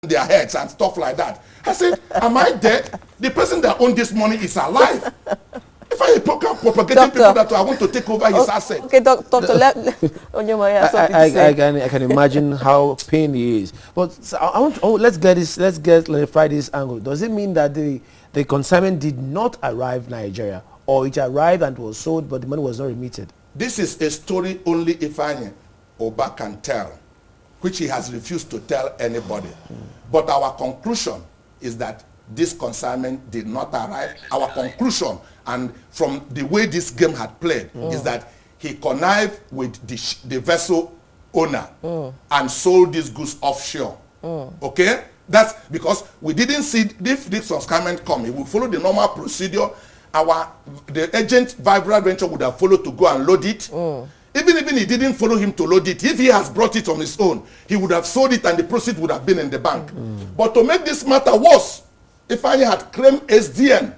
their heads and stuff like that. I said, am I dead? The person that owned this money is alive. If I propagating people that I want to take over his asset. Okay, doctor, I can imagine how pain he is. But so I want. Let's clarify this angle. Does it mean that the consignment did not arrive Nigeria, or it arrived and was sold, but the money was not remitted? This is a story only Ifeanyi Uba can tell, which he has refused to tell anybody. But our conclusion is that this consignment did not arrive. Our conclusion, and from the way this game had played, is that he connived with the vessel owner and sold these goods offshore. Okay? That's because we didn't see if this consignment come. He will follow the normal procedure. The agent Vibra Venture would have followed to go and load it. Even he didn't follow him to load it, if he has brought it on his own, he would have sold it and the proceeds would have been in the bank. But to make this matter worse, Ifeanyi had claimed SDN,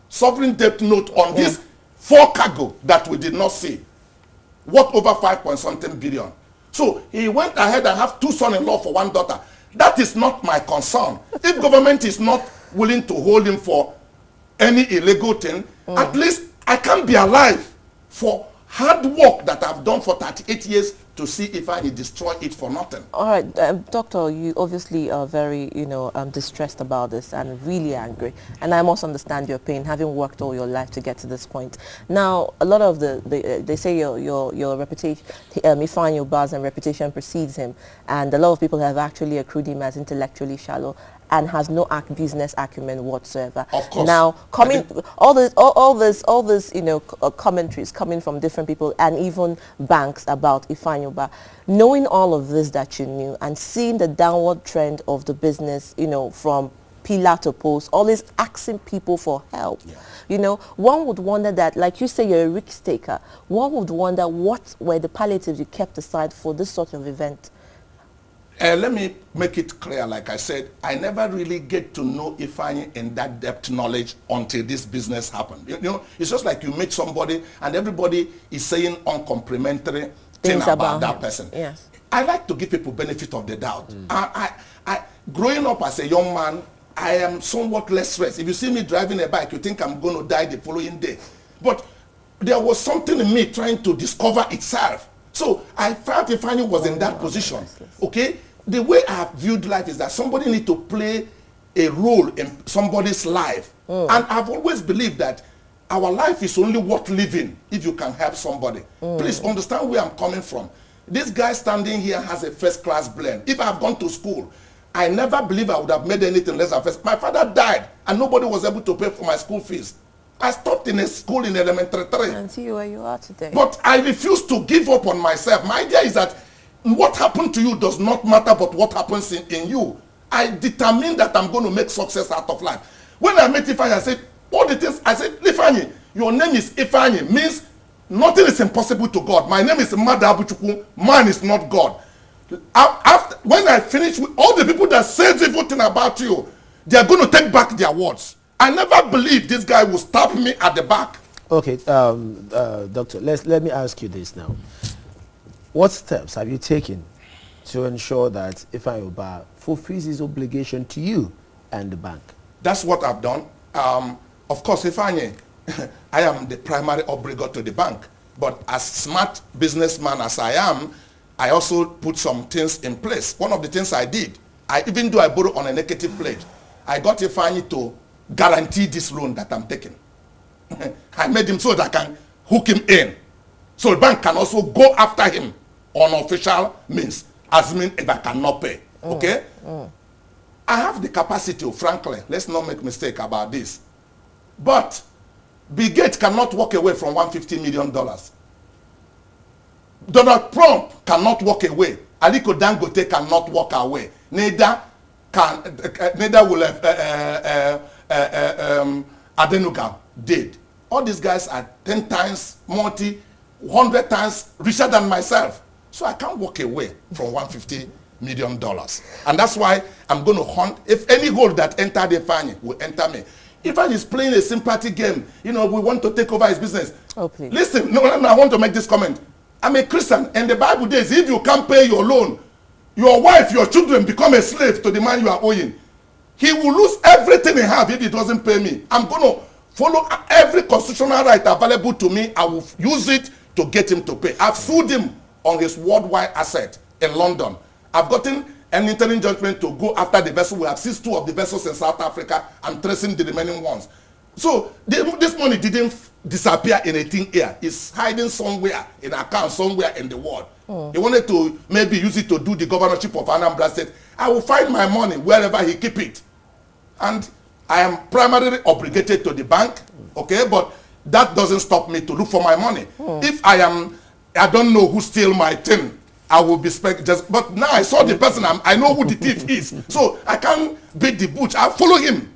sovereign debt note, on this 4 cargo that we did not see, worth over 5.something billion. So he went ahead and have 2 sons-in-law for 1 daughter. That is not my concern. If government is not willing to hold him for any illegal thing, at least I can be alive for hard work that I've done for 38 years to see if I destroy it for nothing. All right, Doctor, you obviously are very, distressed about this and really angry. And I must understand your pain, having worked all your life to get to this point. Now, a lot of they say your reputation, Ifeanyi Uba's reputation precedes him, and a lot of people have actually accrued him as intellectually shallow and has no business acumen whatsoever. Of course. Now, all this, commentaries coming from different people and even banks about Ifeanyi Uba, knowing all of this that you knew and seeing the downward trend of the business, from pillar to post, always asking people for help. Yeah. One would wonder that, like you say, you're a risk taker. One would wonder what were the palliatives you kept aside for this sort of event. Let me make it clear, like I said, I never really get to know Ifeanyi in that depth knowledge until this business happened. It's just like you meet somebody and everybody is saying uncomplimentary things about that person. Yes. I like to give people benefit of the doubt. Growing up as a young man, I am somewhat less stressed. If you see me driving a bike, you think I'm going to die the following day. But there was something in me trying to discover itself. So I felt Ifeanyi was in that position. Okay? The way I have viewed life is that somebody needs to play a role in somebody's life. And I've always believed that our life is only worth living if you can help somebody. Please understand where I'm coming from. This guy standing here has a first-class blend. If I've gone to school, I never believe I would have made anything less than first. My father died and nobody was able to pay for my school fees. I stopped in a school in elementary 3. And see where you are today. But I refuse to give up on myself. My idea is that what happened to you does not matter but what happens in you. I determined that I'm going to make success out of life. When I met Ifeanyi, I said, all the things, I said, Ifeanyi, your name is Ifeanyi, means nothing is impossible to God. My name is Madabuchukwu, man is not God. When I finish with all the people that say evil thing about you, they are going to take back their words. I never believed this guy will stab me at the back. Okay, Doctor, let me ask you this now. What steps have you taken to ensure that Ifeanyi Uba fulfills his obligation to you and the bank? That's what I've done. Of course, Ifeanyi, I am the primary obligor to the bank. But as smart businessman as I am, I also put some things in place. One of the things I did, even though I borrowed on a negative pledge, I got Ifeanyi to guarantee this loan that I'm taking. I made him so that I can hook him in. So the bank can also go after him on official means, assuming if I cannot pay. Okay? I have the capacity, frankly, let's not make mistake about this. But Bill Gates cannot walk away from $150 million. Donald Trump cannot walk away. Aliko Dangote cannot walk away. Neither will Adenuga did. All these guys are 10 times, 100 times richer than myself. So I can't walk away from $150 million. And that's why I'm going to hunt. If any gold that entered Ifeanyi will enter me. Ifeanyi is playing a sympathy game. We want to take over his business. Oh, please. Listen, no, I want to make this comment. I'm a Christian. In the Bible days, if you can't pay your loan, your wife, your children become a slave to the man you are owing, he will lose everything he has if he doesn't pay me. I'm going to follow every constitutional right available to me. I will use it to get him to pay. I've sued him on his worldwide asset in London. I've gotten an interim judgment to go after the vessel. We have seized 2 of the vessels in South Africa. I'm tracing the remaining ones. So this money didn't disappear in a thin air. It's hiding somewhere in an account somewhere in the world. He wanted to maybe use it to do the governorship of Anambra State. I will find my money wherever he keep it. And I am primarily obligated to the bank, okay? But that doesn't stop me to look for my money. If I don't know who steal my thing, I will be but now I saw the person, I know who the thief is. So I can't beat the butch. I'll follow him.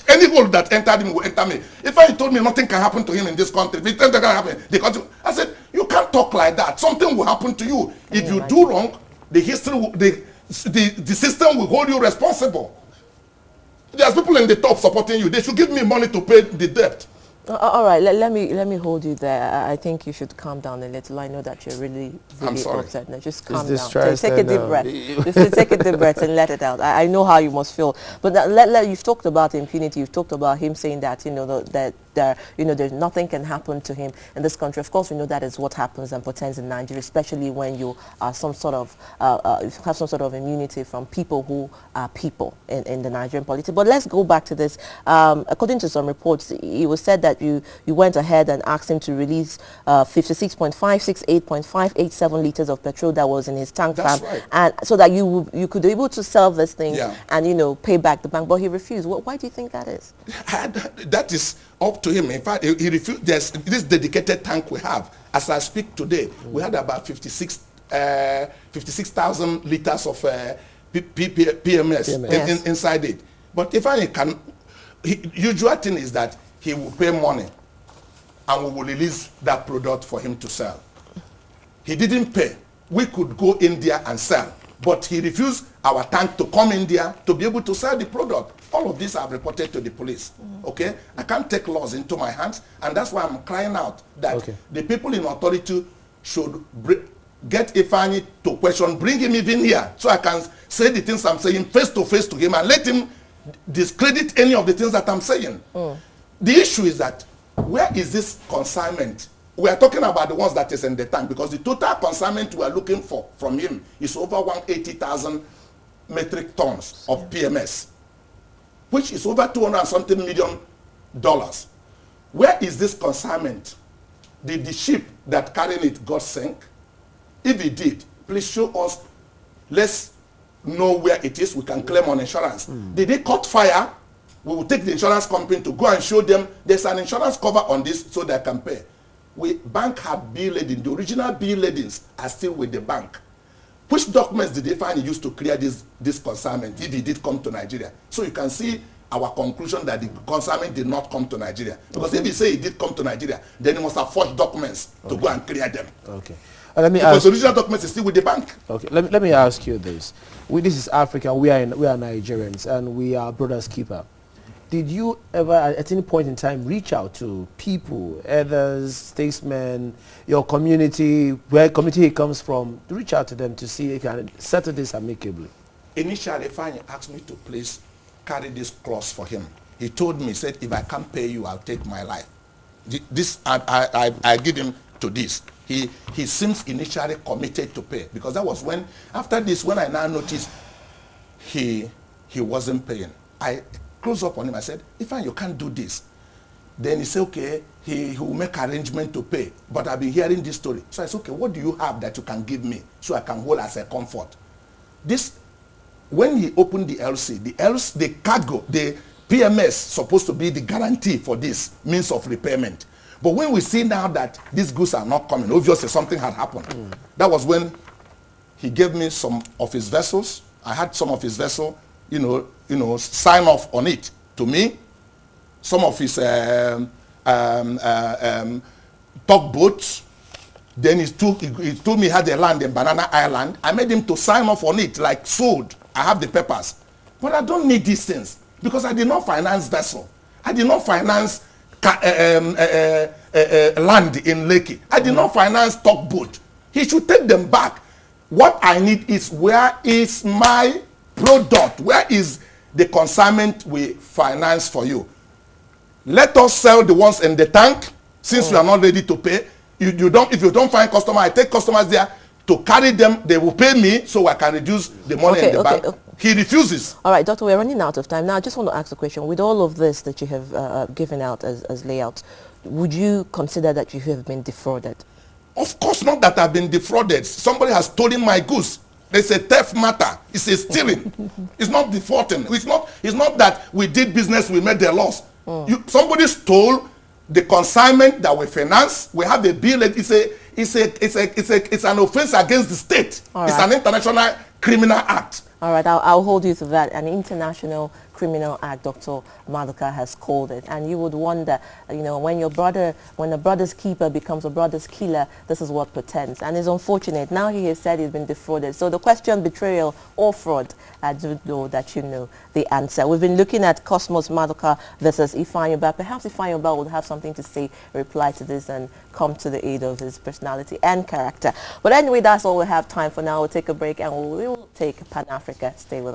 Any hole that entered him will enter me. If I told me nothing can happen to him in this country, if anything can happen, I said, you can't talk like that. Something will happen to you. If you do wrong, the system will hold you responsible. There's people in the top supporting you. They should give me money to pay the debt. All right, let me hold you there. I think you should calm down a little. I know that you're really upset. Now, just calm down. Take a deep breath. Just take a deep breath and let it out. I know how you must feel. But you've talked about impunity. You've talked about him saying that there's nothing can happen to him in this country. Of course, we know that is what happens and portends in Nigeria, especially when you are have some sort of immunity from people who are people in the Nigerian politics. But let's go back to this. According to some reports, it was said that you went ahead and asked him to release 56.568.587 liters of petrol that was in his tank farm, right. and so that you could be able to sell this thing and pay back the bank. But he refused. Why do you think that is? That is up to him. In fact, he refused. There's this dedicated tank we have. As I speak today, we had about 56,000 liters of PMS inside it. But if I can, usual thing is that he will pay money and we will release that product for him to sell. He didn't pay. We could go in there and sell, but he refused our tank to come in there to be able to sell the product. All of this I've reported to the police. Okay? I can't take laws into my hands, and that's why I'm crying out that the people in authority should get Ifeanyi to question, bring him even here, so I can say the things I'm saying face to face to him and let him discredit any of the things that I'm saying. The issue is that where is this consignment? We are talking about the ones that is in the tank, because the total consignment we are looking for from him is over 180,000 metric tons of PMS, which is over $200-something million. Where is this consignment? Did the ship that carried it got sink? If it did, please show us. Let's know where it is. We can claim on insurance. Did it caught fire? We will take the insurance company to go and show them there's an insurance cover on this so they can pay. Bank had bill lading. The original bill ladings are still with the bank. Which documents did they find used to clear this consignment if he did come to Nigeria? So you can see our conclusion that the consignment did not come to Nigeria. Because if he say he did come to Nigeria, then he must have forged documents to go and clear them. Okay. Because the original documents is still with the bank. Okay. Let me ask you this. This is Africa. We are Nigerians, and we are brothers keeper. Did you ever, at any point in time, reach out to people, others, statesmen, your community, where community he comes from, to reach out to them to see if you can settle this amicably? Initially, Ifeanyi asked me to please carry this clause for him. He told me, he said, if I can't pay you, I'll take my life. I give him to this. He seems initially committed to pay, because that was when, after this, when I now noticed he wasn't paying, I close up on him. I said, Ifeanyi, you can't do this. Then he said, okay, he will make arrangement to pay. But I've been hearing this story. So I said, okay, what do you have that you can give me so I can hold as a comfort? When he opened the LC, the cargo, the PMS supposed to be the guarantee for this means of repayment. But when we see now that these goods are not coming, obviously something had happened. That was when he gave me some of his vessels. I had some of his vessels, sign off on it to me. Some of his tugboats. Then he told me he had a land in Banana Island. I made him to sign off on it, like sold. I have the papers. But I don't need these things, because I did not finance vessel. I did not finance land in Lekki. I did not finance tugboat. He should take them back. What I need is, where is my product? Where is the consignment we finance for you? Let us sell the ones in the tank, since we are not ready to pay. If you don't find customer, I take customers there to carry them. They will pay me so I can reduce the money in the bank. He refuses. All right, Doctor, we're running out of time. Now, I just want to ask a question. With all of this that you have given out as layouts, would you consider that you have been defrauded? Of course not that I've been defrauded. Somebody has stolen my goods. It's a theft matter. It's a stealing. It's not defaulting. It's not that we did business, we made the loss. Somebody stole the consignment that we finance. We have a bill. It's an offense against the state. It's an international criminal act. All right, I'll hold you to that. An international criminal act, Dr. Maduka has called it. And you would wonder, you know, when a brother's keeper becomes a brother's killer, this is what pretends. And it's unfortunate. Now he has said he's been defrauded. So the question, betrayal or fraud, I do know that you know the answer. We've been looking at Cosmas Maduka versus Ifeanyi Uba. Perhaps Ifeanyi Uba would have something to say, reply to this, and come to the aid of his personality and character. But anyway, that's all we have time for now. We'll take a break and we will take Pan Africa. Stay with us.